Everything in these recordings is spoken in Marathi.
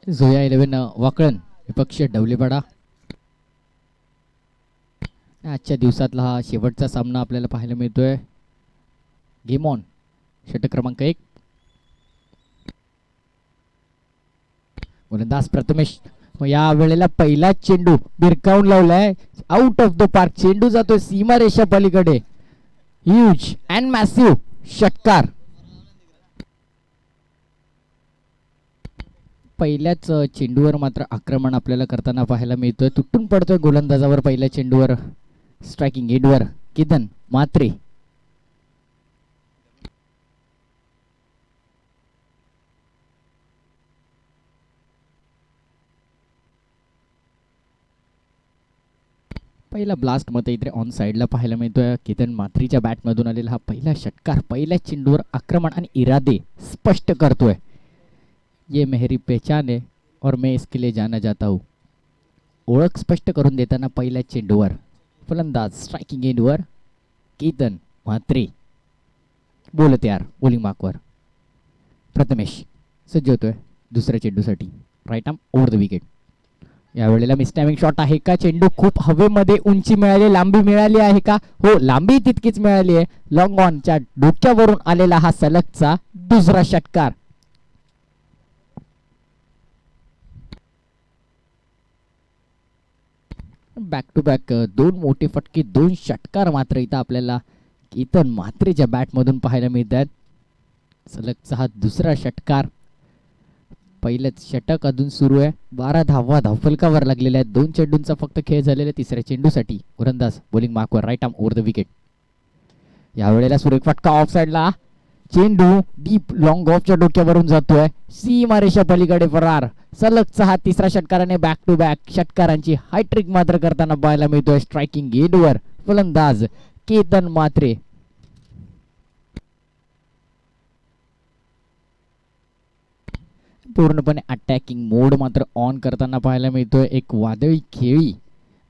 झोया 11 वाकळण विपक्ष डवलेपाडा. आजच्या दिवसातला हा शेवटचा सामना आपल्याला पाहायला मिळतोय. गेम ऑन षटक क्रमांक 1. गोलंदाज प्रथमेश. या वेळेला पहिला चेंडू भिरकावून लावलाय. Out of the park. चेंडू जातोय सीमारेषा पलीकडे. ह्यूज अँड मॅसिव्ह षटकार. पहिल्याच चेंडूवर मात्र आक्रमण आपल्याला करताना पाहायला मिळतोय. तुटून पडतोय गोलंदाजावर पहिल्या चेंडूवर. स्ट्रायकिंग एंडवर केतन म्हात्रे. पहिला ब्लास्ट मध्ये इथे ऑन साइडला पाहायला मिळतोय. केतन म्हात्रेच्या बॅटमधून आलेला हा पहिला षटकार पहिल्या चेंडूवर आक्रमण आणि इरादे स्पष्ट करतोय. ये मेहरी पहचान है और मैं इसके लिए जाना जाता हूँ. ओळख स्पष्ट करून देताना पहिल्या चेंडूवर फलंदाज स्ट्रायकिंग एंडवर केतन म्हात्रे. बोल तयार. बॉलिंग मार्कवर प्रथमेश सज्ज होतोय दुसऱ्या चेंडूसाठी. Right arm over the wicket. यावेळेला मिसटायमिंग शॉट आहे का? चेंडू खूप हवेमध्ये उंची मिळाली, लांबी मिळाली आहे का? हो, लांबी तितकीच मिळाली आहे. लॉंग ऑनच्या डोक्यावरून आलेला हा सलगचा दुसरा षटकार. बॅक टू बॅक दोन मोठे फटके, दोन षटकार मात्र इथं आपल्याला केतन म्हात्रेच्या बॅटमधून पाहायला मिळतात. सलगचा हा दुसरा षटकार. पहिलंच षटक अजून सुरू आहे. 12 धावा धावफलकावर लागलेल्या आहेत. 2 चेंडूंचा फक्त खेळ झालेला. तिसऱ्या चेंडूसाठी गोलंदाज बॉलिंग मार्कवर. Right arm over the wicket. यावेळेला सुरेख फटका ऑफ साइडला. चेंडू डीप लॉंग ऑफच्या डोक्यावरून जातोय. सीमारेषा पलीकडे फरार. सलगचा हा तिसरा षटकाराने बॅक टू बॅक षटकारांची हायट्रिक मात्र करताना पाहायला मिळतोय. स्ट्रायकिंग एंडवर फलंदाज केतन म्हात्रे. पूर्णपणे अटॅकिंग मोड मात्र ऑन करताना पाहायला मिळतोय. एक वादळी खेळी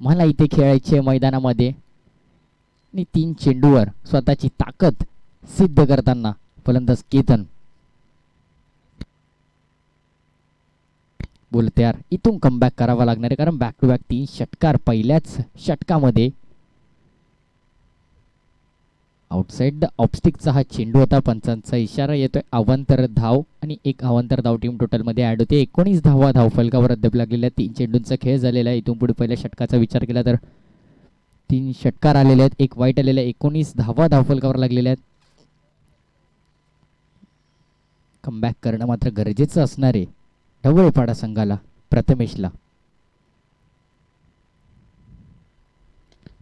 मला इथे खेळायची आहे मैदानामध्ये आणि 3 चेंडूवर स्वतःची ताकद सिद्ध करताना फलंदाज केतन. बोल तयार. इथून कमबॅक करावा लागणार आहे कारण बॅक टू बॅक 3 षटकार पहिल्याच षटकामध्ये. आउटसाइड द ऑफस्टिकचा हा चेंडू होता. पंचांचा इशारा येतोय. अवांतर धाव आणि एक अवांतर धाव टीम टोटल मध्ये ऍड होते. 19 धावा धावफलकावर अद्याप लागलेल्या. 3 चेंडूंचा खेळ झालेला आहे. इथून पुढे पहिल्या षटकाचा विचार केला तर 3 षटकार आलेले आहेत, 1 वाईट आलेले. 19 धावा धावफलकावर लागलेल्या आहेत. कमबॅक करणं मात्र गरजेचं असणार आहे ढवळेपाडा संघाला. प्रथमेशला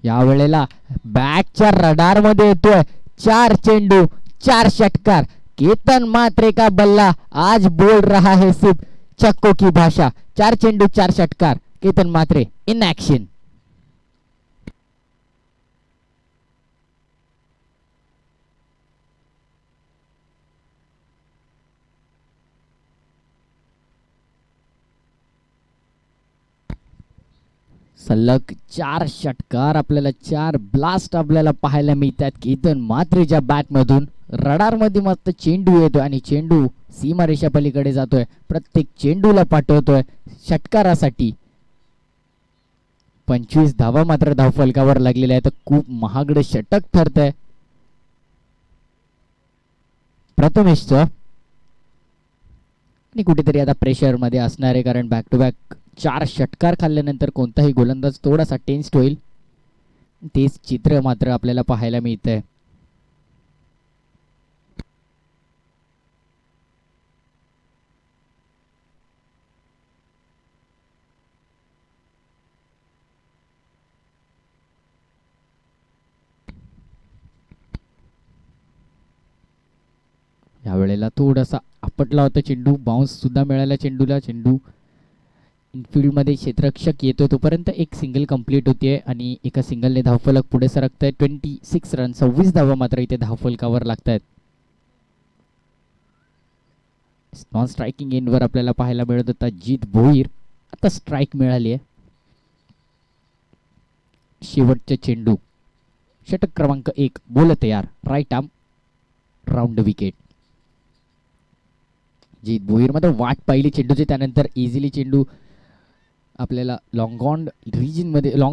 यावेळेला बॅटच्या रडार मध्ये येतोय. 4 चेंडू 4 षटकार. केतन म्हात्रे का बल्ला आज बोल रहा है सिर्फ चक्को की भाषा. 4 चेंडू 4 षटकार. Ketan Mhatre in action. सलग 4 षटकार आपल्याला 4 ब्लास्ट आपल्याला पाहायला मिळतात केतन म्हात्रेच्या बॅटमधून. रडारमध्ये मस्त चेंडू येतोय आणि चेंडू सीमारेषा पलीकडे जातोय. प्रत्येक चेंडूला पाठवतोय षटकारासाठी. 25 धावा मात्र धावफलकावर लागलेल्या आहेत. खूप महागडे षटक ठरतंय प्रथमेशचं आणि कुठेतरी आता प्रेशर मध्ये असणार आहे कारण बॅक टू बॅक 4 षटकार खाल्ल्यानंतर कोणताही गोलंदाज थोडासा टेन्स्ड होईल. तेच चित्र मात्र आपल्याला पाहायला मिळतंय. यावेळेला थोडासा आपटला होता चेंडू. बाउन्स सुद्धा मिळाला चेंडूला. चेंडू इनफिल्ड मध्ये क्षेत्ररक्षक येतोय तोपर्यंत एक सिंगल कंप्लीट होतीये आणि एका सिंगलने धावफलक पुढे सरकतायत. 26 रन 26 धावा मात्र इथे धावफलकावर लागतायत. नॉन स्ट्रायकिंग एंडवर आपल्याला पाहायला मिळत होता जीत भोईर. आता स्ट्राइक मिळाली आहे. शेवटचे चेंडू षटक क्रमांक 1. बोल तयार. Right arm round wicket. Jeet Bhoir मात्र वाट पाहिली चेंडूची, त्यानंतर इझिली चेंडू आपल्याला लॉंग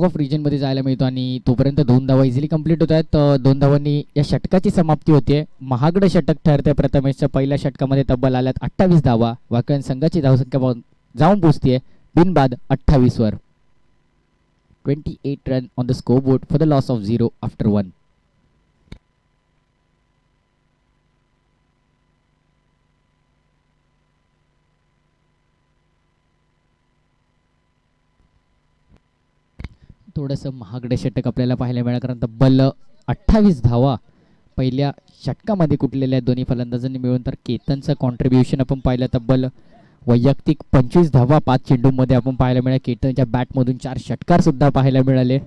ऑफ रिजनमध्ये जायला मिळतो आणि तोपर्यंत 2 धावा इझिली कंप्लीट होत आहेत. 2 धावांनी या षटकाची समाप्ती होते. महागडं षटक ठरते. प्रथमेशच्या पहिल्या षटकामध्ये तब्बल आल्यात 28 धावा. वाकण संघाची धावसंख्या जाऊन पोहोचते बिनबाद 28 वर. 28 run on the score board for the loss of 0 after 1. थोडंसं महागडे षटक आपल्याला पाहायला मिळालं, कारण तब्बल 28 धावा पहिल्या षटकामध्ये कुठलेल्या दोन्ही फलंदाजांनी मिळून. तर केतनचं कॉन्ट्रीब्युशन आपण पाहिलं, तब्बल वैयक्तिक 25 धावा 5 चेंडूमध्ये आपण पाहायला मिळाले. केतनच्या बॅटमधून 4 षटकार सुद्धा पाहायला मिळाले.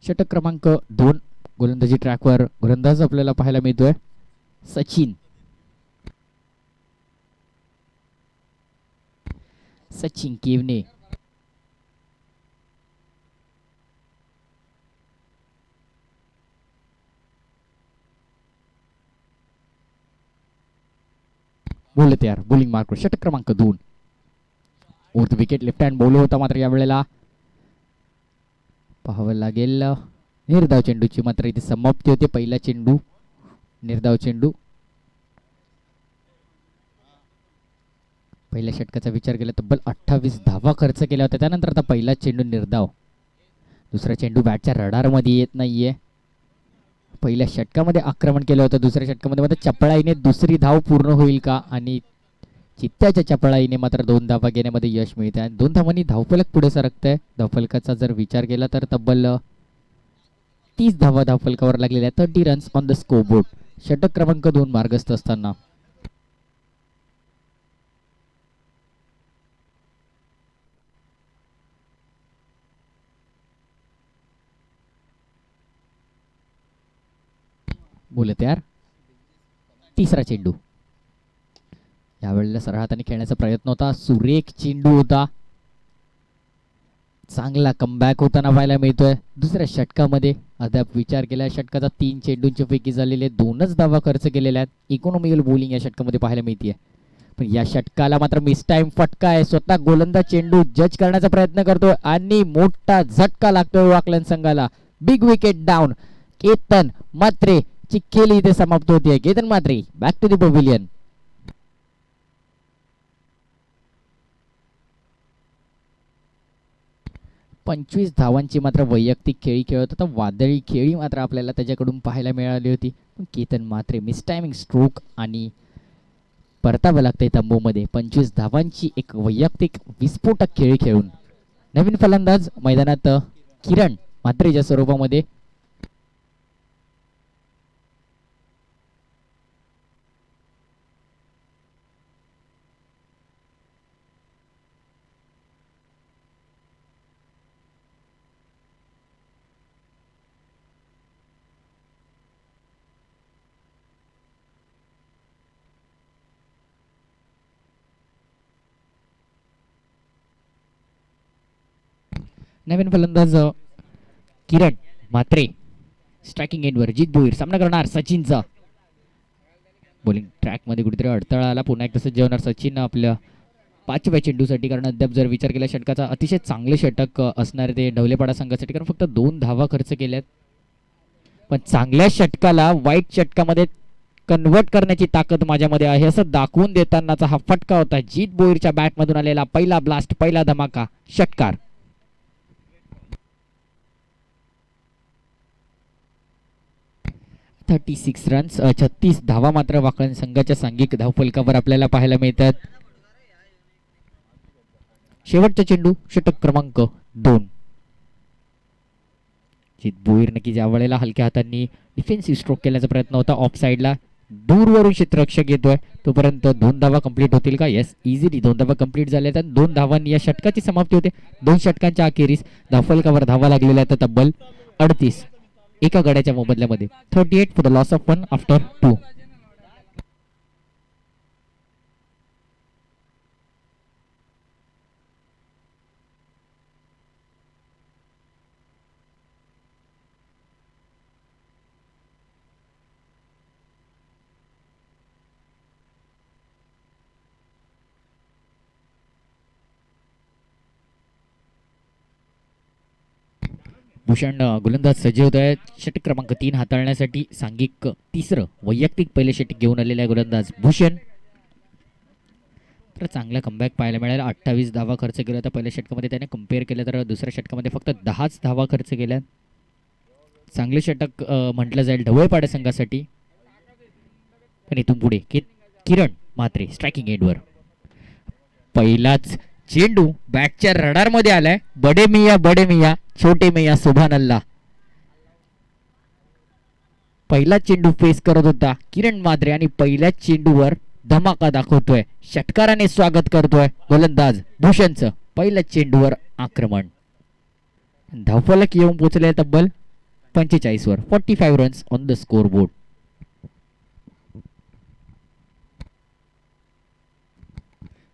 षटक क्रमांक 2 गोलंदाजी ट्रॅकवर गोलंदाज आपल्याला पाहायला मिळतोय सचिन केवने. बोल तयार, बॉलिंग मार्क. षटक क्रमांक 2 उर्थ विकेट लेफ्ट हँड बॉलर होता, मात्र यावेळेला पाहावं लागेल निर्धाव चेंडूची मात्र इथे समाप्ती होते. पहिला चेंडू निर्धाव चेंडू. पहिल्या षटकाचा विचार केला तब्बल 28 धावा खर्च केल्या होत्या. त्यानंतर आता पहिला चेंडू निर्धाव. दुसरा चेंडू बॅटच्या रडारमध्ये येत नाहीये. पहिल्या षटकामध्ये आक्रमण केलं होतं, दुसऱ्या षटकामध्ये मात्र चपळाईने दुसरी धाव पूर्ण होईल का, आणि चित्त्याच्या चपळाईने मात्र 2 धावा घेण्यामध्ये यश मिळते आणि 2 धावांनी धावफलक पुढे सरकतंय. धावफलकाचा जर विचार केला तर तब्बल 30 धावा धावफलकावर लागलेल्या 30 runs on the score board. षटक क्रमांक 2 मार्गस्थ असताना बोलत यार. तिसरा चेंडू यावेळेला सरळ हाताने खेळण्याचा प्रयत्न होता. सुरेख चेंडू होता. चांगला कमबॅक होताना पाहायला मिळतोय. दुसऱ्या षटकामध्ये अद्याप विचार केला षटकाचा 3 चेंडूंची पैकी झालेले 2च धावा खर्च केलेल्या आहेत. इकॉनॉमिकल बॉलिंग या षटकामध्ये पाहायला मिळते. पण या षटकाला मात्र मिस टाइम फटका आहे. स्वतः गोलंदाज चेंडू जज करण्याचा प्रयत्न करतोय आणि मोठा झटका लागतोय वाकलन संघाला. Big wicket down. Ketan Matre ची खेळी इथे समाप्त होते. Ketan Matre back to the pavilion. पंचवीस धावांची मात्र वैयक्तिक खेळी खेळत होता. वादळी खेळी मात्र आपल्याला त्याच्याकडून पाहायला मिळाली होती. पण केतन मात्रे मिस टायमिंग स्ट्रोक आणि परतावं लागतंय तंबूमध्ये. 25 धावांची एक वैयक्तिक विस्फोटक खेळी खेळून नवीन फलंदाज मैदानात किरण म्हात्रेच्या स्वरूपामध्ये. नवीन फलंदाज किरण म्हात्रे स्ट्रायकिंग एंडवर. जित भोईर सामना करणार सचिनचा. बॉलिंग ट्रॅकमध्ये कुठेतरी अडथळा आला. पुन्हा एक तसंच जेवणार सचिन आपल्या 5व्या चेंडूसाठी, कारण अद्याप जर विचार केला षटकाचा अतिशय चांगले षटक असणार ते ढवलेपाडा संघासाठी, कारण फक्त 2 धावा खर्च केल्यात. पण चांगल्या षटकाला वाईट षटकामध्ये कन्वर्ट करण्याची ताकद माझ्यामध्ये आहे असं दाखवून देतानाचा हा फटका होता. जित भोईरच्या बॅटमधून आलेला पहिला ब्लास्ट, पहिला धमाका, षटकार. 36 रन्स, 36 धावा मात्र वाकळण संघाच्या सांघिक धावफलकावर आपल्याला पाहायला मिळतात. शेवटचा चेंडू षटक क्रमांक 2. जित भोईर नक्की ज्या वेळेला हलक्या हातांनी डिफेन्सिव्ह स्ट्रोक केल्याचा प्रयत्न होता. ऑफ साइडला दूरवरून क्षेत्ररक्षक येतोय, तोपर्यंत 2 धावा कंप्लीट होतील का? येस, इझिली 2 धावा कंप्लीट झाल्या. 2 धावांनी या षटकाची समाप्ती होते. 2 षटकांच्या अखेरीस धावफलकावर धावा लागलेल्या आहेत तब्बल 38 एका गड्याच्या मोबदल्यामध्ये. 38 for the loss of 1 after 2. Bhushan गोलंदाज सज्ज होत आहे षटक क्रमांक 3 हाताळण्यासाठी. सांघिक तिसरं वैयक्तिक पहिले षटक घेऊन आलेला आहे गोलंदाज भूषण. तर चांगला कमबॅक पाहायला मिळाला. 28 धावा खर्च केला होता पहिल्या षटकामध्ये. त्याने कम्पेअर केलं तर दुसऱ्या षटकामध्ये फक्त 10च धावा खर्च केल्या. चांगले षटक म्हटलं जाईल ढवळपाडा संघासाठी. पण इथून पुढे किरण म्हात्रे स्ट्रायकिंग एंडवर. पहिलाच चेंडू बॅटच्या रडार मध्ये आलाय. बडे मिया छोटे मिया सुभान अल्लाह. पहिला चेंडू फेस करत होता किरण म्हात्रे आणि पहिल्याच चेंडूवर धमाका दाखवतोय. षटकाराने स्वागत करतोय गोलंदाज भूषणचं. पहिल्याच चेंडूवर आक्रमण. धावफलक येऊन पोहोचले तब्बल 45 वर. 45 runs on the score board.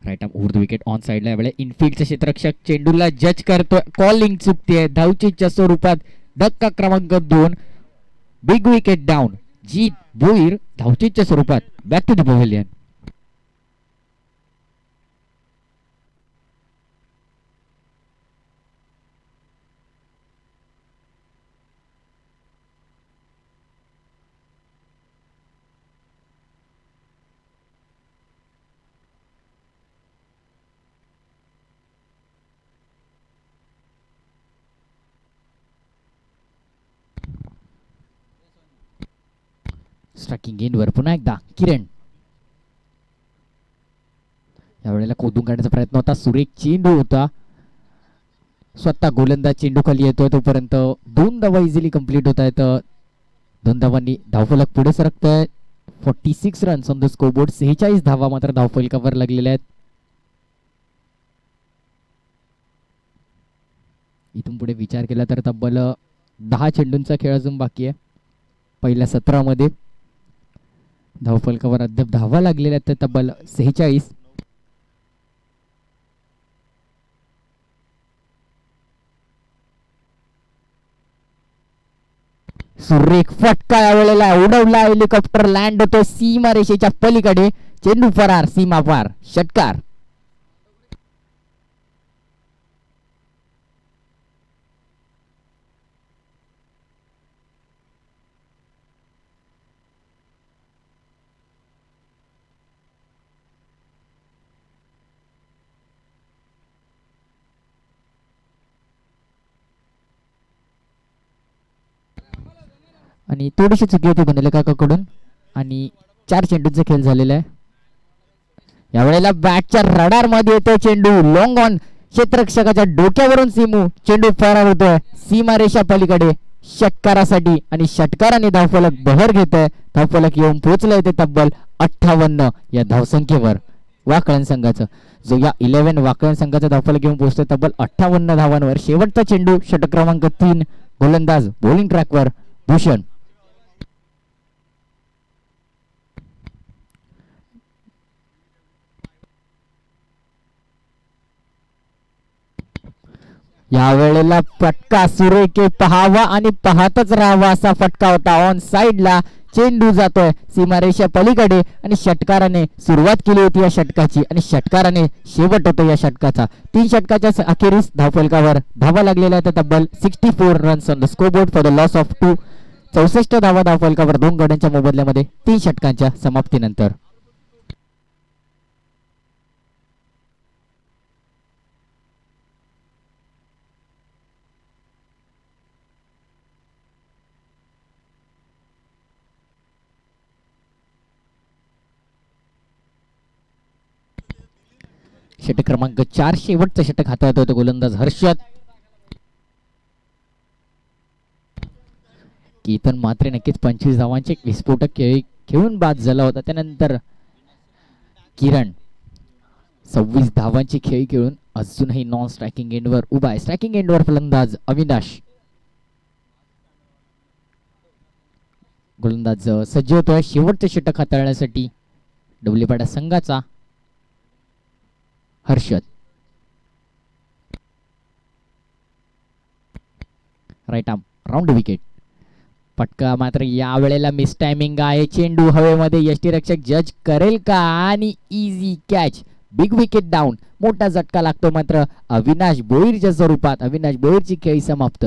Right arm over the wicket on साइडला. यावेळी इनफिल्डचे क्षेत्ररक्षक चेंडूला जज करतोय. कॉलिंग चुकते. धावचीच्या स्वरूपात धक्का क्रमांक 2. Big wicket down. Jeet Bhoir धावचीच्या स्वरूपात back to the pavilion. Striking एंडवर पुन्हा एकदा किरण. यावेळेला कोदून काढण्याचा प्रयत्न होता. सुरेख चेंडू होता. स्वतः गोलंदाज चेंडू खाली येतोय तोपर्यंत 2 धावा इझिली कंप्लीट होत आहेत. 2 धावांनी धावफलक पुढे सरकतोय. 46 runs on the score board. 46 धावा मात्र धावफलकावर लागलेल्या आहेत. इथून पुढे विचार केला तर तब्बल 10 चेंडूंचा खेळ अजून बाकी आहे. पहिल्या 17 मध्ये धावफलकावर अद्याप धावा लागलेल्या आहेत तब्बल 46. सुरेख फटका यावेळेला उडवला. हेलिकॉप्टर लँड होतो सीमा रेषेच्या पलीकडे. चेंडू फरार सीमा पार. षटकार. आणि थोडीशी चुकी होती गोंधलेकाकडून. आणि 4 चेंडूंचा खेळ झालेला आहे. यावेळेला बॅटच्या रडार मध्ये येतो चेंडू. लॉंग ऑन क्षेत्ररक्षकाच्या डोक्यावरून सीमू. चेंडू फरार होतोय सीमारेषा पलीकडे षटकारासाठी. आणि षटकाराने धावफलक बहर घेत आहे. धावफलक येऊन पोहोचले ते तब्बल 58 या धावसंख्येवर वाकळण संघाचं. जो या 11 वाकळण संघाचा धावफलक घेऊन पोहोचतोय तब्बल 58 धावांवर. शेवटचा चेंडू षटक क्रमांक 3. गोलंदाज बॉलिंग ट्रॅकवर भूषण. यावेळेला फटका सुरेख पहावा आणि पाहतच राहावा असा फटका होता. ऑन साइडला चेंडू जातोय सीमारेषा पलीकडे. आणि षटकाराने सुरुवात केली होती या षटकाची आणि षटकाराने शेवट होतो या षटकाचा. 3 षटकाच्या अखेरीस धावफलकावर धावा लागलेल्या आहेत तब्बल 64 runs on the score board for the loss of 2. 64 धावा धावफलकावर 2 गड्यांच्या मोबदल्यामध्ये 3 षटकांच्या समाप्तीनंतर. षटक क्रमांक 4 शेवटचं षटक हाताळत होतं गोलंदाज हर्षद. केतन मात्रे नक्कीच 25 धावांचे विस्फोटक खेळून बाद झाला होता. त्यानंतर किरण 26 धावांची खेळी खेळून अजूनही नॉन स्ट्रायकिंग एंडवर उभा आहे. स्ट्रायकिंग एंडवर फलंदाज अविनाश. गोलंदाज सज्ज होतोय शेवटचं षटक हाताळण्यासाठी डवलेपाडा संघाचा Harshad. Right arm round wicket. फटका मात्र यावेळेला मिस टायमिंग आहे. चेंडू हवेमध्ये यष्टीरक्षक जज करेल का? आणि easy catch. Big wicket down. मोठा झटका लागतो मात्र अविनाश भोईरच्या स्वरूपात. अविनाश भोईरची खेळी समाप्त.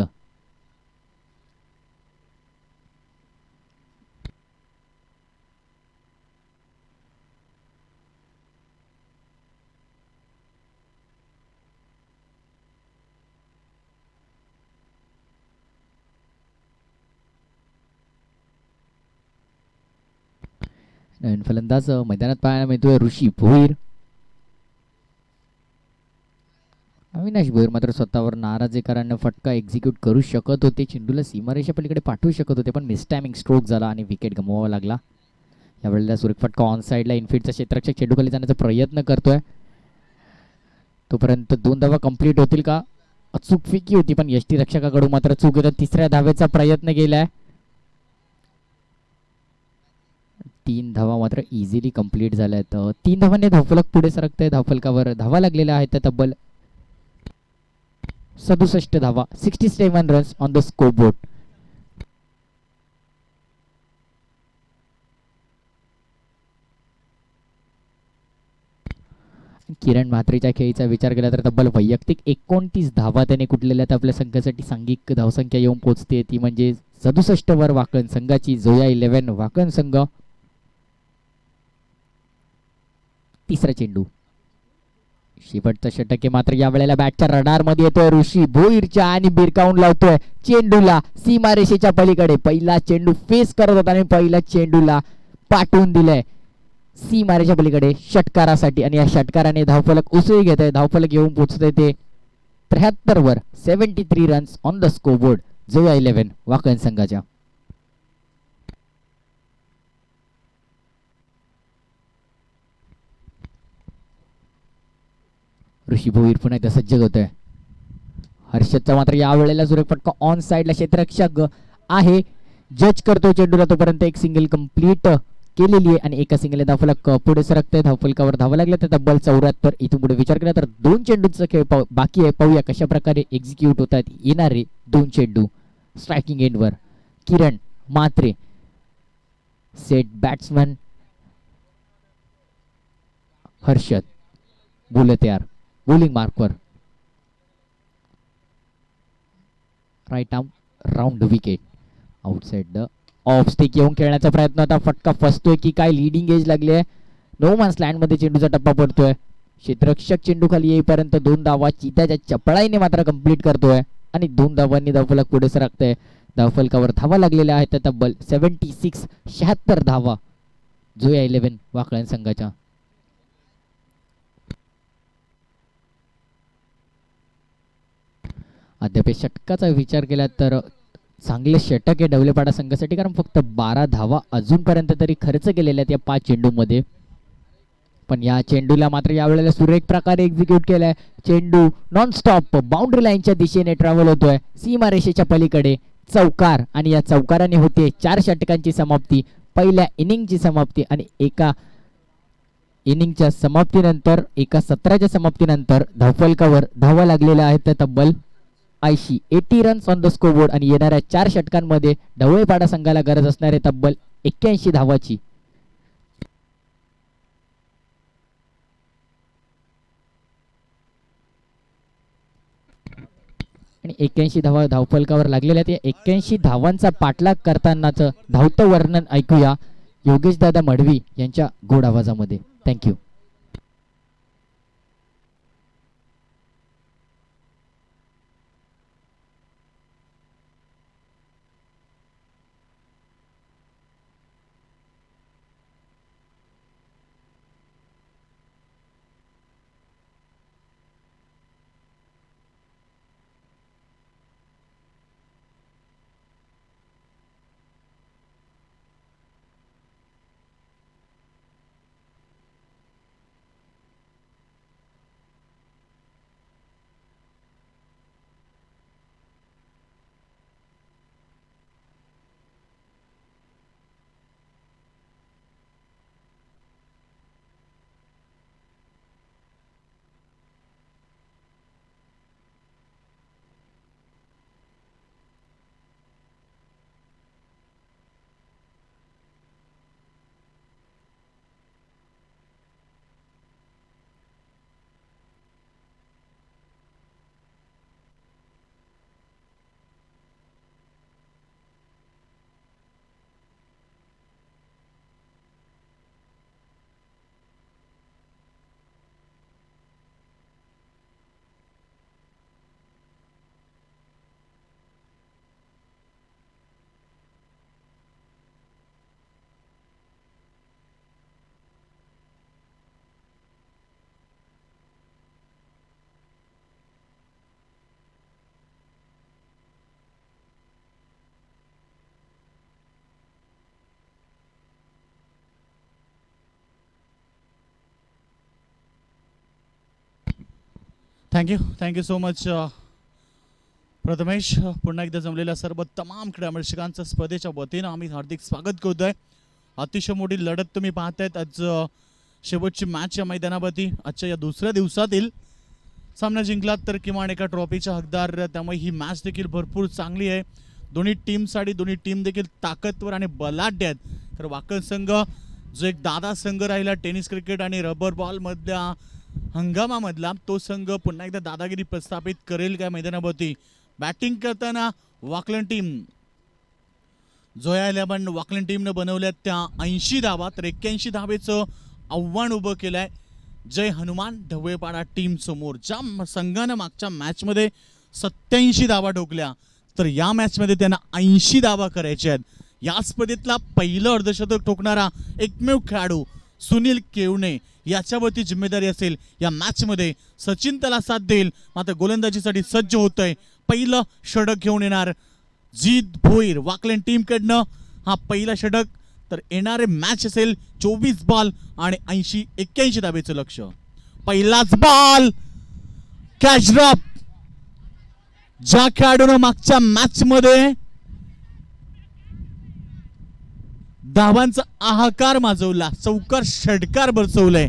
नवीन फलंदाज मैदानात पाहायला मिळतोय ऋषी भोईर. अविनाश भोईर मात्र स्वतःवर नाराज आहे, कारण फटका एक्झिक्यूट करू शकत होते, चेंडूला सीमारेषा पलीकडे पाठवू शकत होते, पण मिसटायमिंग स्ट्रोक झाला आणि विकेट गमवावा लागला. यावेळेला सुरेख फटका ऑन साईडला इनफिल्डचा क्षेत्ररक्षक चेंडूखाली जाण्याचा प्रयत्न करतोय. तोपर्यंत 2 धावा कंप्लीट होतील का? अचूक फिकी होती, पण यष्टी रक्षकाकडून मात्र चूक येतात. तिसऱ्या धावेचा प्रयत्न केलाय. 3 धावा मात्र इझिली कंप्लीट झाल्या आहेत. 3 धावांनी धावफलक पुढे सरकतंय. धावफलकावर धावा लागलेल्या आहेत तब्बल 67 धावा, 67 रन्स ऑन द स्कोरबोर्ड. किरण म्हात्रेच्या खेळीचा विचार केला तर तब्बल वैयक्तिक 29 धावा त्याने कुठलेल्या आहेत आपल्या संघासाठी. सांघिक धावसंख्या येऊन पोहोचते ती म्हणजे 67 वर वाकण संघाची. जोया 11 वाकण संघ. तिसरा चेंडू, शेवटचा षटक आहे, मात्र यावेळेला बॅटच्या रडार मध्ये येतोय ऋषी भोईरच्या आणि बिरकावून लावतोय चेंडूला सीमारेषेच्या पलीकडे. पहिला चेंडू फेस करत होता आणि पहिला चेंडूला पाठवून दिलंय सीमारेषेच्या पलीकडे षटकारासाठी, आणि या षटकाराने धावफलक उसळी घेत आहे. धावफलक येऊन पोहोचतंय ते 73 वर. 73 runs on the scoreboard Zoya 11 Wakan संघाच्या. ऋषी भोईर पुन्हा एकदा सज्ज होतोय. हर्षदचा मात्र यावेळेला सुरेख फटका ऑन साईडला क्षेत्ररक्षक आहे, जज करतो चेंडूला. तोपर्यंत एक सिंगल कंप्लीट केलेली आहे आणि एका सिंगल धावफलक पुढे सरकतंय. धावफलकावर धावा लागल्या तर तब्बल 74. इथून पुढे विचार केला तर 2 चेंडूचा खेळ बाकी आहे. पाहूया कशा प्रकारे एक्झिक्यूट होतात येणारे 2 चेंडू. स्ट्रायकिंग एंडवर किरण म्हात्रे, सेट बॅट्समन हर्षद, बोलत यार बॉलिंग मार्कवर. Right arm round wicket, outside the off stick येऊन खेळण्याचा प्रयत्न होता. फटका फसतोय की काय? लीडिंग एज लागली आहे. नो मॅन्स लँड मध्ये चेंडूचा टप्पा पडतोय. क्षेत्ररक्षक चेंडू खाली येईपर्यंत 2 धावा चित्याच्या चपळाईने मात्र कंप्लीट करतोय आणि 2 धावांनी धावफलक पुढे सरकतंय. धावफलकावर धावा लागलेल्या आहेत तब्बल 76, 76 धावा जोया 11 वाकळण संघाच्या. अद्याप षटकाचा विचार केला तर चांगले षटक आहे डवलेपाडा संघासाठी, कारण फक्त 12 धावा अजूनपर्यंत तरी खर्च केलेल्या आहेत या 5 चेंडूमध्ये. पण या चेंडूला मात्र यावेळेला सुरेख प्रकारे एक्झिक्यूट केलाय. चेंडू नॉनस्टॉप बाउंड्री लाईनच्या दिशेने ट्रॅव्हल होतोय सीमारेषेच्या पलीकडे. चौकार, आणि या चौकाराने होते 4 षटकांची समाप्ती, पहिल्या इनिंगची समाप्ती. आणि एका इनिंगच्या समाप्तीनंतर, एका सत्राच्या समाप्तीनंतर धावफलकावर धावा लागलेल्या आहेत त्या तब्बल 80 रन्स ऑन द स्कोरबोर्ड. आणि येणाऱ्या 4 षटकांमध्ये ढवळेपाडा संघाला गरज असणारे तब्बल 81 धावाची. आणि 81 धावा धावफलकावर लागलेल्या आहेत. 81 धावांचा पाठलाग करतानाच धावतं वर्णन ऐकूया योगेश दादा मडवी यांच्या गोड आवाजामध्ये. Thank you. Thank you so much Prathamesh. पुन्हा एकदा जमलेल्या सर्व तमाम क्रीडामर्शकांचं स्पर्धेच्या वतीनं आम्ही हार्दिक स्वागत करतोय. अतिशय मोठी लढत तुम्ही पाहतायत. आज शेवटची मॅच या मैदानावरती. आजच्या या दुसऱ्या दिवसातील सामना जिंकलात तर किमान एका ट्रॉफीचा हकदार. त्यामुळे ही मॅच देखील भरपूर चांगली आहे. दोन्ही टीमसाठी दोन्ही टीम देखील ताकदवर आणि बलाढ्य आहेत. तर वाकण संघ जो एक दादा संघ राहिला टेनिस क्रिकेट आणि रबर बॉल मधल्या हंगामामधला, तो संघ पुन्हा एकदा दादागिरी प्रस्थापित करेल काय मैदानावरती. बॅटिंग करताना वाकलन टीम जोया 11 वाकलन टीमनं बनवल्यात त्या 80 धावा. तर 81 धावेचं आव्हान उभं केलंय जय हनुमान ढवळेपाडा टीम समोर. ज्या संघानं मागच्या मॅचमध्ये 87 धावा ठोकल्या तर या मॅचमध्ये त्यांना 80 धावा करायच्या आहेत. या स्पर्धेतला पहिलं अर्धशतक ठोकणारा एकमेव खेळाडू सुनील केवणे याच्यावरती जिम्मेदारी असेल. या मॅचमध्ये सचिन त्याला साथ देईल. मात्र गोलंदाजीसाठी सज्ज होतंय. पहिलं षटक घेऊन येणार जीत भोईर वाकलेन टीम कडनं. हा पहिला षटक. तर येणारे मॅच असेल 24 बॉल आणि 81 धावेचं लक्ष्य. पहिलाच बॉल कॅच ड्रॉप. ज्या खेळाडूनं मागच्या मॅच मध्ये धावांचा हाहाकार माजवला, चौकार षटकार बरसवलंय,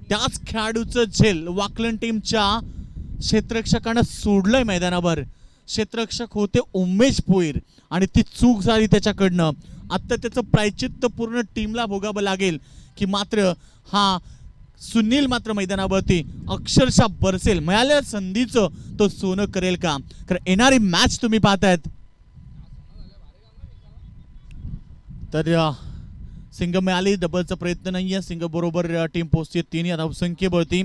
त्याच खेळाडूचं झेल वाकलन टीमच्या क्षेत्ररक्षकानं सोडलंय मैदानावर. क्षेत्ररक्षक होते उमेश भोईर आणि ती चूक झाली त्याच्याकडनं. आता त्याचं प्रायचित्त पूर्ण टीमला भोगावं लागेल की मात्र हा सुनील मात्र मैदानावरती अक्षरशः बरसेल. मिळालेल्या संधीचं तो सोनं करेल का. कारण येणारी मॅच तुम्ही पाहतायत. तर सिंग मिळाली. डबलचा प्रयत्न नाहीये. सिंग बरोबर टीम पोहोचते 3 या धावसंख्येवरती.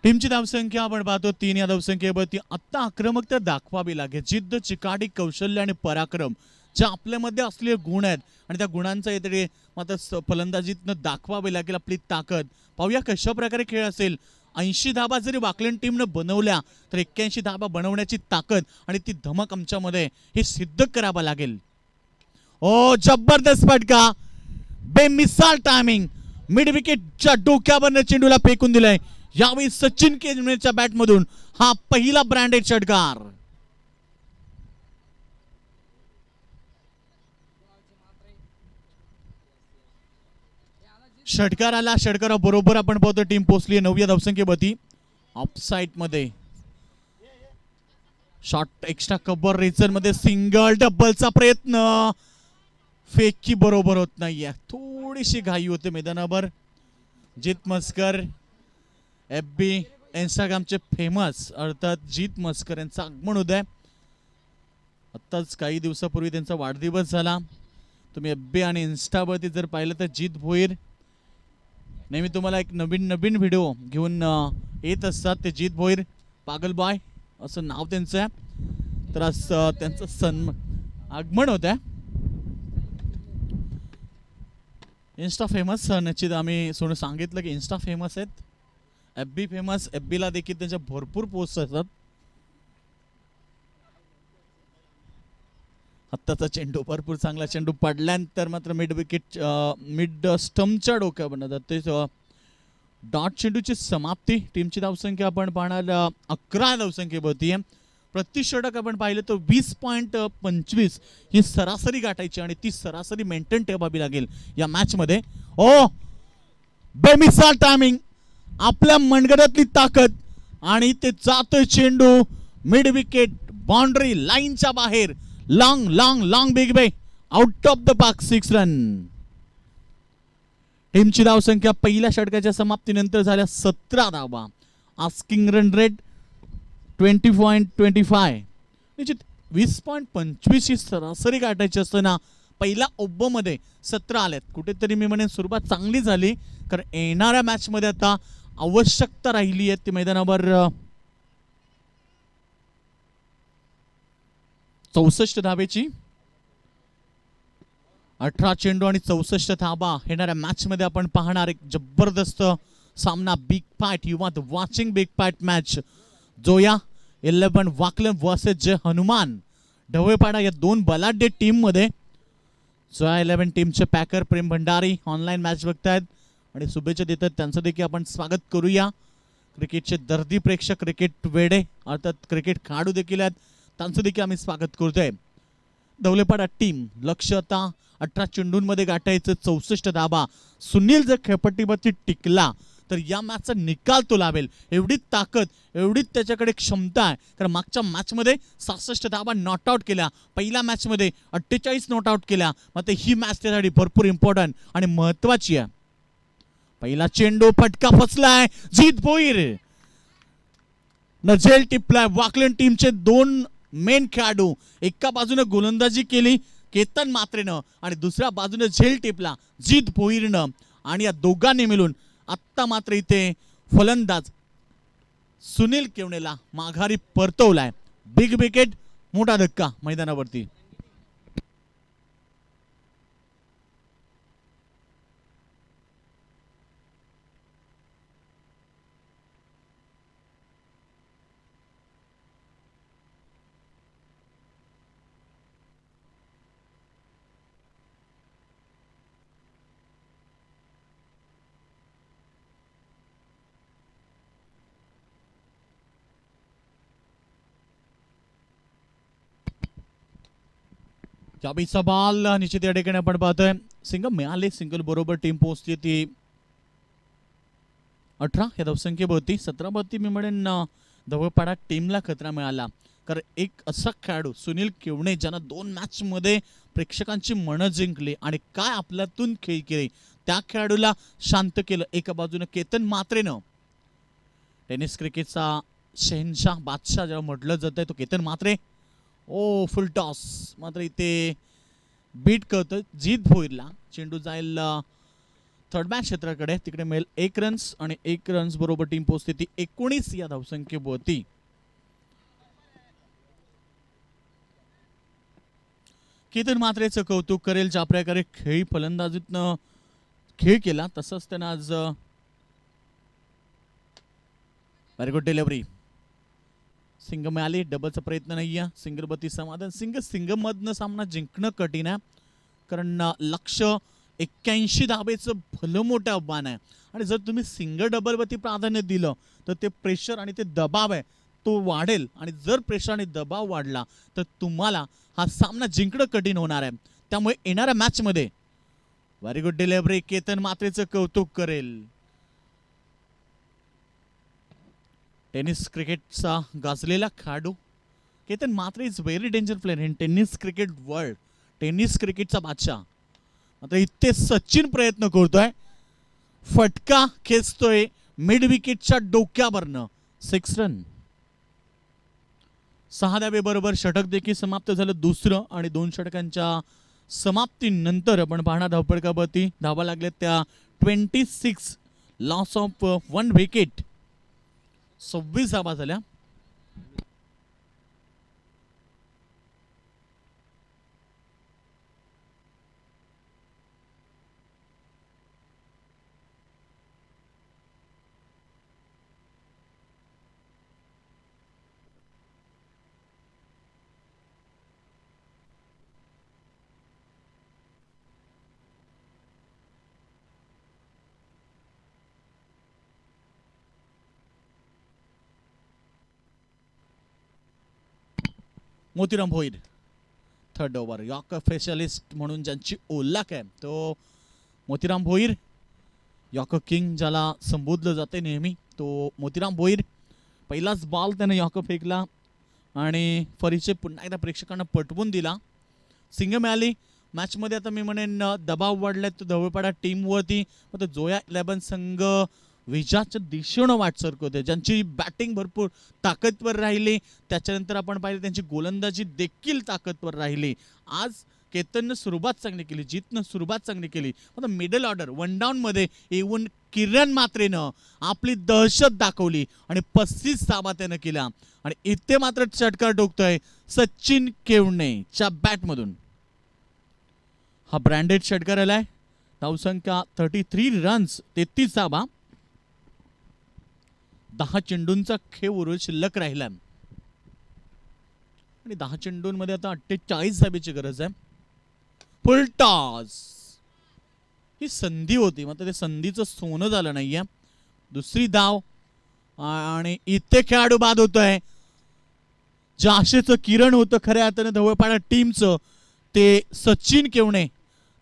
टीमची धावसंख्या आपण पाहतो 3 या धावसंख्येवरती. आता आक्रमकता दाखवावी लागेल. जिद्द, चिकाटी, कौशल्य आणि पराक्रम जे आपल्यामध्ये असलेले गुण आहेत आणि त्या गुणांचा येथे मात्र फलंदाजीतनं दाखवावे लागेल आपली ताकद. पाहूया कशा प्रकारे खेळ असेल. 80 धाबा जरी वाकलन टीमनं बनवल्या तर 81 धाबा बनवण्याची ताकद आणि ती धमक आमच्यामध्ये हे सिद्ध करावं लागेल. ओ जबरदस्त फटका. बेमिसाल टायमिंग. मिड विकेटच्या डोक्यावरनं चेंडूला फेकून दिलाय. यावेळी सचिन केजमेच्या बॅट मधून हा पहिला ब्रँडेड षटकार. षटकार आला. षटकारा बरोबर आपण पाहतो टीम पोहोचली 9 धावसंख्येवरती. ऑफसाइड मध्ये शॉट एक्स्ट्रा कव्हर रेझर मध्ये सिंगल डबलचा प्रयत्न. फेकी बरोबर होत नाहीये. थोडीशी घाई होते मैदानावर. जीत मस्कर FB इंस्टाग्रामचे फेमस अर्थात जीत मस्कर यांचं आगमन होत आहे. आत्ताच काही दिवसापूर्वी त्यांचा वाढदिवस झाला. तुम्ही FB आणि इन्स्टावरती जर पाहिलं तर जीत भोईर नेहमी तुम्हाला एक नवीन व्हिडिओ घेऊन येत असतात. ते जीत भोईर पागल बॉय असं नाव त्यांचं आहे. तर आज त्यांचं आगमन होत आहे. इन्स्टा फेमस निश्चित आम्ही सोडून सांगितलं की इन्स्टा फेमस आहेत. FB famous. FB ला देखील त्यांच्या भरपूर पोस्ट असतात. आत्ताचा चेंडू भरपूर चांगला चेंडू पडल्यानंतर मात्र मिड स्टंपच्या डोक्यावर जाते. डॉट चेंडूची समाप्ती. टीमची धावसंख्या आपण पाहणार 11 धावसंख्येवरती आहे. प्रति षटक आपण पाहिलं तर 20.25 ही सरासरी गाठायची आणि ती सरासरी मेंटेन ठेवावी लागेल या मॅच मध्ये. ओ बेमिसाल टायमिंग. आपल्या मनगटातली ताकद आणि ते जातोय चेंडू मिड विकेट बाउंड्री लाईनच्या बाहेर. लॉंग बिग बे out of the park. 6 run. टीमची धावसंख्या पहिल्या षटकाच्या समाप्तीनंतर झाल्या 17 धावा. Asking run rate 20.25. निश्चित 20.25 ही सरासरी गाठायची असताना पहिल्या ओव्हरमध्ये 17 आल्यात. कुठेतरी मी म्हणेन सुरुवात चांगली झाली. कारण येणाऱ्या मॅच मध्ये आता आवश्यकता राहिली आहे ती मैदानावर 64 धावेची. 18 चेंडू आणि 64 धावा. येणाऱ्या मॅच मध्ये आपण पाहणार एक जबरदस्त सामना. Big fight. You are watching big fight match. Joya 11 Vaklan versus Jai Hanuman Dhavalpada या दोन बलाढ्य टीम मध्ये जोया 11 टीमचे packer Prem Bhandari online match बघतायत आणि शुभेच्छा देतात. त्यांचं देखील आपण स्वागत करूया. क्रिकेटचे दर्दी प्रेक्षक, क्रिकेट वेडे अर्थात क्रिकेट खेळाडू देखील आहेत, त्यांचं देखील आम्ही स्वागत करतोय. ढवळपाडा टीम लक्ष आता 18 चेंडूंमध्ये गाठायचं 64 धाबा. सुनील जर खेळपट्टीवरती टिकला तर या मॅचचा निकाल तो लावेल, एवढी ताकद, एवढी त्याच्याकडे क्षमता आहे. कारण मागच्या मॅचमध्ये 66 धाबा नॉट आउट केल्या, पहिल्या मॅचमध्ये 48 नॉट आउट केल्या. मात्र ही मॅच त्यासाठी भरपूर इम्पॉर्टंट आणि महत्वाची आहे. पहिला चेंडू फटका फसलाय, जीत भोईर न झेल टिपलाय. वाकलन टीमचे दोन मेन खेळाडू एका बाजूने गोलंदाजी केली केतन मात्रेनं आणि दुसऱ्या बाजूने झेल टिपला जीत भोईरनं आणि या दोघांनी मिळून आत्ता मात्र इथे फलंदाज सुनील केवणेला माघारी परतवलाय. बिग विकेट, मोठा धक्का मैदानावरती. चाबीचा बॉल निश्चित या ठिकाणी आपण पाहतोय. सिंगल मिळाले, सिंगल बरोबर टीम पोहोचते ती 18 या धावसंख्येभोवती. 17 भोवती मी म्हणेन ढवळपाडा टीमला खतरा मिळाला. कारण एक असा खेळाडू सुनील केवणे ज्यानं 2 मॅच मध्ये प्रेक्षकांची मनं जिंकली आणि काय आपल्यातून खेळ केले, त्या खेळाडूला शांत केलं. एका बाजूने केतन मात्रेनं टेनिस क्रिकेटचा शहनशाह बादशाह जेव्हा म्हटलं जातंय तो केतन मात्रे. ओ फुल टॉस, मात्र इथे बीट करतोय जीत भोईरला. चेंडू जाईल थर्ड मॅच क्षेत्राकडे, तिकडे मिळेल 1 रन्स आणि 1 रन्स बरोबर टीम पोहोचते ती 19 या धावसंख्येभोवती. केतन मात्रेचं कौतुक करेल. ज्या प्रकारे खेळी फलंदाजीतनं खेळ केला तसंच त्यानं आज व्हेरी गुड डिलिव्हरी. सिंग मिळाली, डबलचा प्रयत्न नाही आहे. सिंगलबती समाधान. सिंगमधनं सामना जिंकणं कठीण आहे कारण लक्ष 81 धाबेचं भलं मोठं आव्हान आहे आणि जर तुम्ही सिंगल डबलवरती प्राधान्य दिलं तर ते प्रेशर आणि ते दबाव आहे तो वाढेल आणि जर प्रेशर आणि दबाव वाढला तर तुम्हाला हा सामना जिंकणं कठीण होणार आहे. त्यामुळे येणाऱ्या मॅचमध्ये व्हेरी गुड डिलिव्हरी. केतन मात्रेचं कौतुक करेल. टेनिस क्रिकेटचा गाजलेला खेळाडू Ketan Matre is very danger player in tennis cricket world. Tennis क्रिकेटचा बादशाह. मात्र इथे सचिन प्रयत्न करतोय, फटका खेचतोय मिड विकेटच्या डोक्यावरनं. 6 रन. 6 धाबे बरोबर षटक देखील समाप्त झालं दुसरं आणि 2 षटकांच्या समाप्तीनंतर आपण पाहणार धावपळकावरती धावा लागल्या त्या 26. Loss of 1 wicket. 26 धावा झाल्या. Motiram Bhoir third over. Yorker specialist म्हणून ज्यांची ओळख आहे तो मोतीराम भोईर. यॉर्कर किंग ज्याला संबोधलं जाते नेहमी तो मोतीराम भोईर. पहिलाच बॉल त्याने यॉर्कर फेकला आणि परिचय पुन्हा एकदा प्रेक्षकांना पटवून दिला. सिंग मिळाली. मॅचमध्ये आता मी म्हणेन दबाव वाढलाय तो ढवळपाडा टीमवरती. मग जोया 11 संघ विजयाच्या दिशेनं वाटचाल करते, ज्यांची बॅटिंग भरपूर ताकदवर राहिली. त्याच्यानंतर आपण पाहिलं त्यांची गोलंदाजी देखील ताकदवर राहिली. आज केतननं सुरुवात चांगली केली, जीतनं सुरुवात चांगली केली. आता मिडल ऑर्डर 1 डाऊन मध्ये येऊन किरण मात्रेनं आपली दहशत दाखवली आणि 35 धावा त्यानं केल्या आणि इथे मात्र षटकार ठोकतोय सचिन केवणेच्या बॅटमधून. हा ब्रँडेड षटकार आलाय. धावसंख्या 33 रन्स 33 धावा. 10 चेंडूंचा खेळ उर्वरित शिल्लक राहिला. आणि 10 चेंडूंमध्ये आता 48 धाबेची गरज आहे. फुल टॉस, ही संधी होती मात्र ते संधीचं सोनं झालं नाहीये. दुसरी धाव आणि इथे खेळाडू बाद होतोय. जे आशेचं किरण होतं खऱ्या अर्थाने धवळपाडा टीमचं, ते सचिन केवणे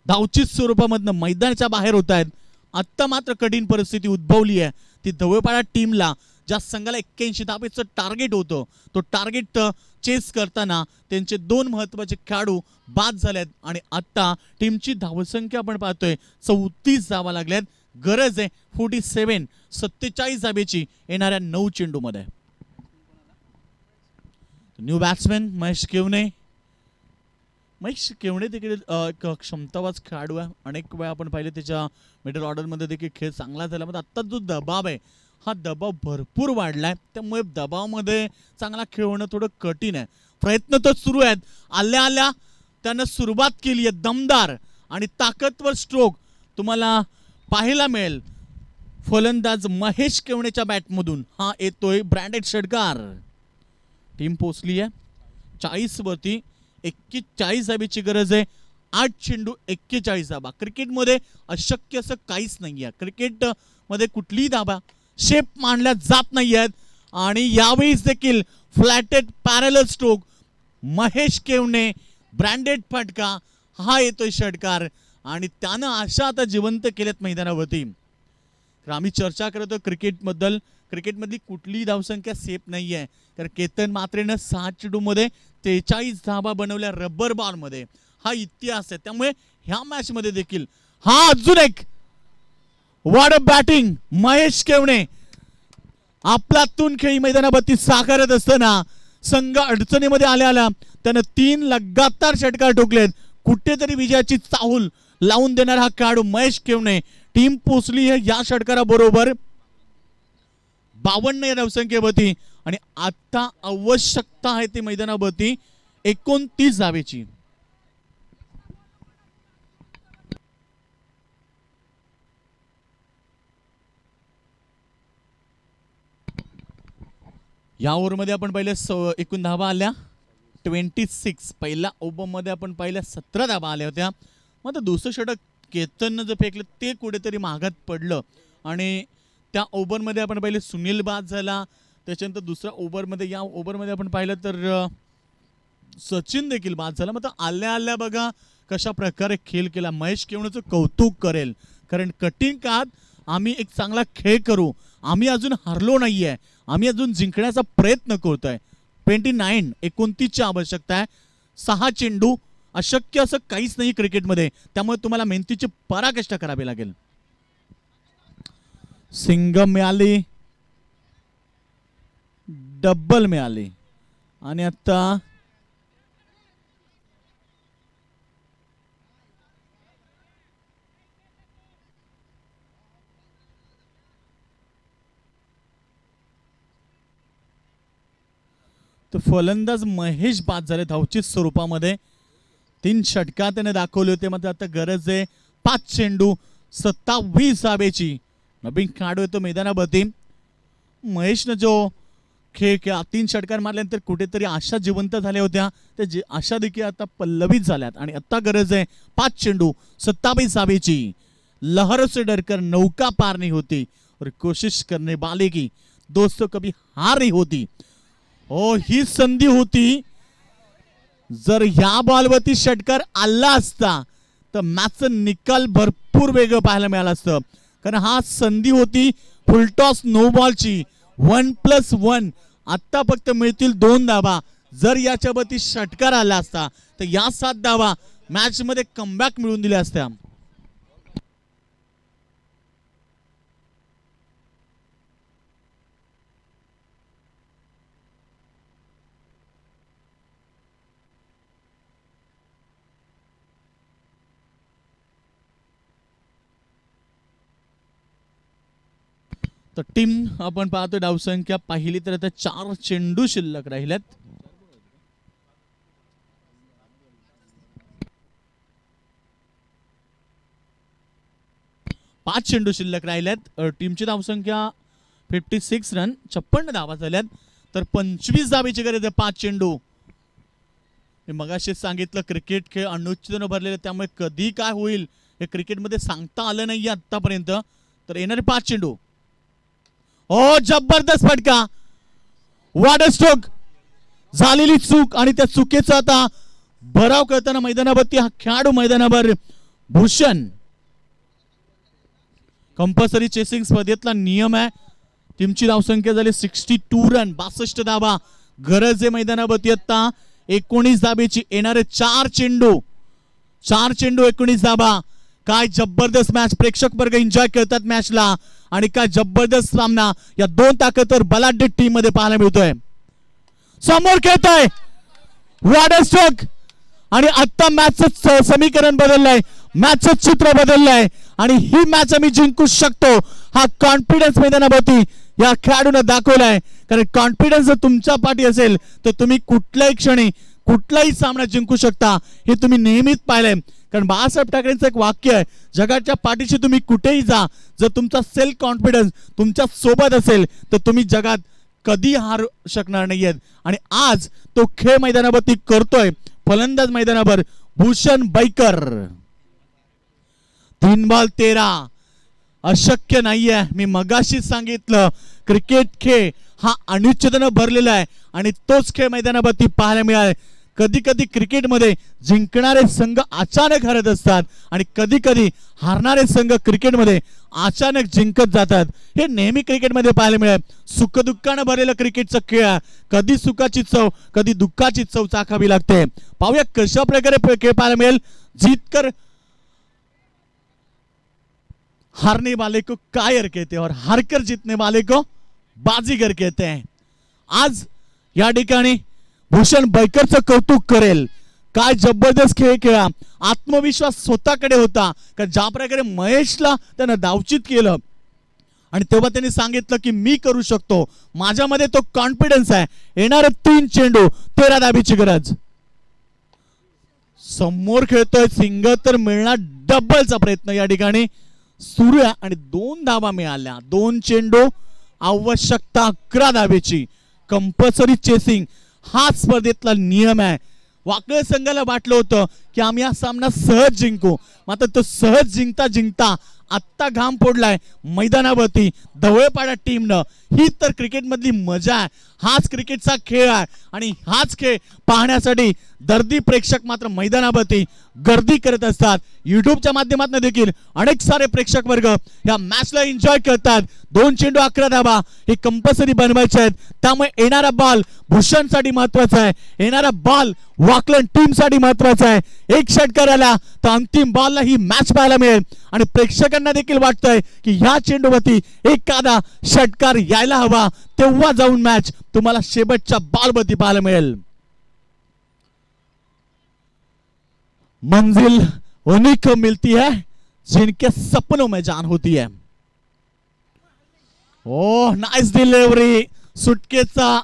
धावचीत स्वरूपामधनं मैदानाच्या बाहेर होत आहेत. आत्ता मात्र कठीण परिस्थिती उद्भवली आहे. ती धवळपाडा टीमला, ज्या संघाला 81 धाबेचं टार्गेट होतं, तो टार्गेट चेस करताना त्यांचे 2 महत्त्वाचे खेळाडू बाद झालेत आणि आता टीमची धावसंख्या आपण पाहतोय 34 धावा लागल्यात. गरज आहे 47 धाबेची येणाऱ्या 9 चेंडूमध्ये. New batsman Mahesh Kevane. महेश केवणे देखील एक क्षमतावान खेळाडू आहे. अनेक वेळा आपण पाहिले त्याच्या मिडल ऑर्डरमध्ये देखील खेळ चांगला झाला. मग आता जो दबाव आहे, हा दबाव भरपूर वाढलाय. त्यामुळे दबावामध्ये चांगला खेळ होणं थोडं कठीण आहे. प्रयत्न तर सुरू आहेत. आल्या आल्या त्यानं सुरुवात केली आहे दमदार आणि ताकदवर स्ट्रोक तुम्हाला पाहायला मिळेल. फलंदाज महेश केवणेच्या बॅटमधून हा येतोय ब्रँडेड षटकार. टीम पोचली आहे 40 वरती. 41 धाबेची गरज आहे. 8 चेंडू 41 धाबा. क्रिकेटमध्ये अशक्य असं काहीच नाही आहे. क्रिकेटमध्ये कुठलीही धाबा शेप मांडल्या जात नाही आहेत आणि यावेळीच देखील flatted parallel stroke Mahesh Kevane branded फटका हा येतोय षटकार आणि त्यानं आशा आता जिवंत केल्यात मैदानावरती. तर आम्ही चर्चा करतो क्रिकेटबद्दल. क्रिकेटमधली कुठलीही धावसंख्या सेफ नाही आहे. कारण केतन मात्रेनं 6 चेंडूमध्ये 43 धाबा बनवल्या रबर बॉलमध्ये. हा इतिहास आहे. त्यामुळे ह्या मॅचमध्ये देखील हा अजून एक व्हॉट अ बॅटिंग. महेश केवणे आपलातून खेळी मैदानावरती साकारत असताना संघ अडचणीमध्ये आल्या त्यानं 3 लगातार षटकार ठोकलेत. कुठेतरी विजयाची चाहूल लावून देणारा हा खेळाडू महेश केवणे. टीम पोचली आहे या षटकाराबरोबर 52 या धावसंख्येवरती आणि आता आवश्यकता आहे ती मैदानावरती 29 धावेची. या ओव्हरमध्ये आपण पाहिलं एकूण धावा आल्या 26. पहिल्या ओव्हरमध्ये आपण पाहिल्या 17 धावा आल्या होत्या. मग दुसरं षटक केतननं जे फेकलं ते कुठेतरी मागात पडलं आणि त्या ओव्हरमध्ये आपण पाहिलं सुनील बाद झाला. त्याच्यानंतर दुसऱ्या ओव्हरमध्ये या ओव्हरमध्ये आपण पाहिलं तर सचिन देखील बाद झाला. मग आल्या आल्या बघा कशा प्रकारे खेळ केला. महेश केवणेचं कौतुक करेल. कारण कठीण काळात आम्ही एक चांगला खेळ करू. आम्ही अजून हरलो नाहीये. आम्ही अजून जिंकण्याचा प्रयत्न करतोय. 29 आवश्यकता आहे. 6 चेंडू अशक्य असं काहीच नाही क्रिकेटमध्ये. त्यामुळे तुम्हाला मेहनतीचे पराकष्ट करावे लागेल. सिंगम मिळाली, डबल मिळाली आणि आता तर फलंदाज महेश बाद झाले धावचीत स्वरूपामध्ये. 3 षटकार त्याने दाखवले होते. मात्र आता गरज आहे 5 चेंडू 27 धावेची. नवीन खेळाडू येतो मैदानावरती. महेशनं जो खेळ खेळा 3 षटकार मारल्यानंतर कुठेतरी आशा जिवंत झाल्या होत्या. त्या आशा देखील आता पल्लवित झाल्यात आणि आता गरज आहे 5 चेंडू 27 धावेची. लहर से डरकर नौका पार नहीं होती और कोशिश करने वाले की दोस्तों कभी हार नहीं होती. हो, ही संधी होती. जर ह्या बॉलवरती षटकार आला असता तर मॅचचं निकाल भरपूर वेगळं पाहायला मिळालं असतं. कारण हा संधी होती फुलटॉस नो बॉलची. 1+1 आता फक्त मिळतील 2 धावा. जर याच्यावरती षटकार आला असता तर या 7 धावा मॅच मध्ये कमबॅक मिळवून दिल्या असत्या. तर टीम आपण पाहतो धावसंख्या पाहिली तर आता 4 चेंडू शिल्लक राहिल्यात. पाच चेंडू शिल्लक राहिल्यात. टीमची धावसंख्या 56 रन 56 धावा झाल्यात. तर 25 धावेची गरज आहे 5 चेंडू. मी मगाशीच सांगितलं क्रिकेट खेळ अनुचितनं भरलेलं, त्यामुळे कधी काय होईल हे क्रिकेटमध्ये सांगता आलं नाही आतापर्यंत. तर येणारे 5 चेंडू. ओ जबरदस्त फटका, वॉट अ स्ट्रोक. झालेली चूक आणि त्या चुकीचा आता भराव करताना मैदानावरती हा खेळाडू मैदानावर भूषण. कंपल्सरी चेसिंग स्पर्धेतला नियम आहे. टीमची धावसंख्या झाली 62 रन, 62 धावा गरज आहे मैदानावरती आता 19 धाबेची. येणारे 4 चेंडू 19 धाबा. काय जबरदस्त मॅच, प्रेक्षक वर्ग एन्जॉय करतात मॅचला आणि काय जबरदस्त सामना या 2 ताकदवर बलाढ्य टीम मध्ये पाहायला मिळतोय. समोर खेळतोय, व्हॉट अ स्ट्रोक. आणि आता मॅचचं समीकरण बदललंय, मॅचचं चित्र बदललंय आणि ही मॅच आम्ही जिंकू शकतो हा कॉन्फिडन्स मैदानावरती या खेळाडूने दाखवलाय. कारण कॉन्फिडन्स जर तुमच्या पाठी असेल तर तुम्ही कुठल्याही क्षणी कुठलाही सामना जिंकू शकता, हे तुम्ही नेहमीच पाहिलंय. कारण बाळासाहेब ठाकरेंचं एक वाक्य आहे, जगाच्या पाठीशी तुम्ही कुठेही जा, जर तुमचा सेल्फ कॉन्फिडन्स तुमच्या सोबत असेल तर तुम्ही जगात कधी हार शकणार नाहीयेत. आणि आज तो खेळ मैदानावरती करतोय फलंदाज मैदानावर भूषण बैकर. 3 बॉल 13. अशक्य नाहीये, मी मगाशीच सांगितलं क्रिकेट खेळ हा अनुचितनं भरलेला आहे आणि तोच खेळ मैदानावरती पाहायला मिळाला. कधी कधी क्रिकेटमध्ये जिंकणारे संघ अचानक हरत असतात आणि कधी कधी हारणारे संघ क्रिकेटमध्ये अचानक जिंकत जातात, हे नेहमी क्रिकेटमध्ये पाहायला मिळेल. सुखदुःखानं भरलेलं क्रिकेटचं खेळ, कधी सुखाची चव कधी दुःखाची चव चाखावी लागते. पाहूया कशा प्रकारे खेळ पाहायला मिळेल. जीतकर हारने वाले को कायर कहते हैं और हारकर जीतने वाले को बाजीगर कहते हैं. आज या ठिकाणी भूषण बैकरचं कौतुक करेल. काय जबरदस्त खेळ खेळा, आत्मविश्वास स्वतःकडे होता. का ज्या प्रकारे महेशला त्यानं डावचित केलं आणि तेव्हा त्यांनी सांगितलं की मी करू शकतो, माझ्यामध्ये तो कॉन्फिडन्स आहे. येणारे 3 चेंडू 13 धाबीची गरज. समोर खेळतोय, सिंगल तर मिळणार, डबलचा प्रयत्न या ठिकाणी सुरू आहे आणि 2 धाबा मिळाल्या. 2 चेंडू, आवश्यकता 11 धाबेची. कंपल्सरी चेसिंग हा स्पर्धेतला नियम आहे. वाकळे संघाला वाटलं होतं की आम्ही हा सामना सहज जिंकू, मात्र तो सहज जिंकता जिंकता आत्ता घाम फोडलाय मैदानावरती धवळपाडा टीमनं. ही तर क्रिकेटमधली मजा आहे, हाच क्रिकेटचा खेळ आहे आणि हाच खेळ पाहण्यासाठी दर्दी प्रेक्षक मात्र मैदानावरती गर्दी करत असतात. युट्यूबच्या माध्यमातून देखील अनेक सारे प्रेक्षक वर्ग या मॅचला एन्जॉय करतात. 2 चेंडू 11 धाबा हे कंपल्सरी बनवायचे आहेत, त्यामुळे येणारा बॉल भूषणसाठी महत्वाचा आहे, येणारा बॉल वाकलन टीम साठी महत्वाचा आहे. एक षटकार आला तर अंतिम बॉलला ही मॅच पाहायला मिळेल आणि प्रेक्षकांना देखील वाटतंय की ह्या चेंडूवरती एखादा षटकार यायला हवा, तेव्हा जाऊन मॅच तुम्हाला शेवटच्या बॉलवरती पाहायला मिळेल. मंजिल उन्हीं को मिलती है जिनके सपनों में जान होती है. ओ नाइस डिलिव्हरी. सुटकेचा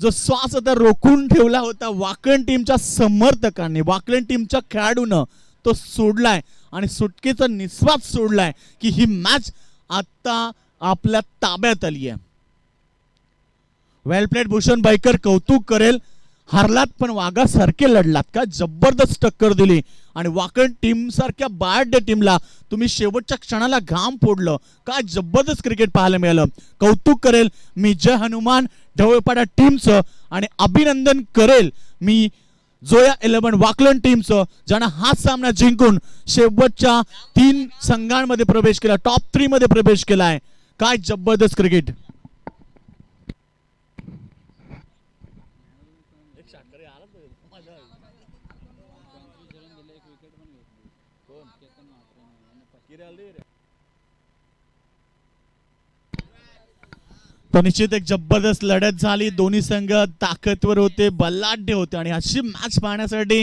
जो श्वास होता रोखून ठेवला होता वाकण टीमच्या समर्थकांनी, वाकण टीमच्या खेळाडूनं तो सोडलाय आणि सुटकेचा निस्वास सोडलाय की ही मॅच आता आपल्या ताब्यात आली आहे. वेल प्लेड भूषण बैकर, कौतुक करेल. हारलात पण वाघासारखे लढलात, का जबरदस्त टक्कर दिली आणि वाकण टीम सारख्या बाळ्या टीमला तुम्ही शेवटच्या क्षणाला घाम फोडलं. काय जबरदस्त क्रिकेट पाहायला मिळालं. कौतुक करेल मी जय हनुमान ढवळपाडा टीमचं आणि अभिनंदन करेल मी जोया 11 वाकलन टीमचं, ज्यानं हा सामना जिंकून शेवटच्या 3 संघांमध्ये प्रवेश केला, टॉप 3 मध्ये प्रवेश केलाय. काय जबरदस्त क्रिकेट. तो निश्चित एक जबरदस्त लढत झाली. दोन्ही संघ ताकदवर होते, बलाढ्य होते आणि अशी मॅच पाहण्यासाठी